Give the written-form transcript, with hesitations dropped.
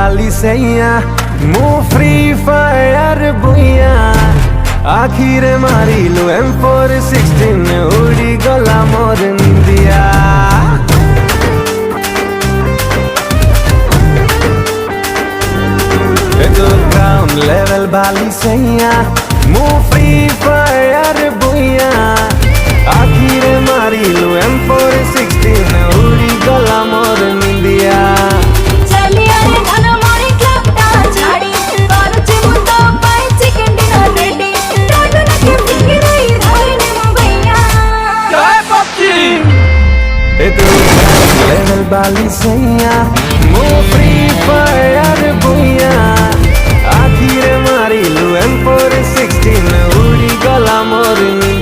बाली सैया मु free fire बुइया आखिर मारिलु M416 उड़ी गला मोर निंदिया तो ग्राउंड लेवल बाली सैया मु फ्री फायर बुइया आखिर मारिलु M416 उड़ी गला मोर निंदिया लेवल बाली सैया मु फ्री फायर बुइया आखिर मारिलु M416 उड़ी गला मोर निंदिया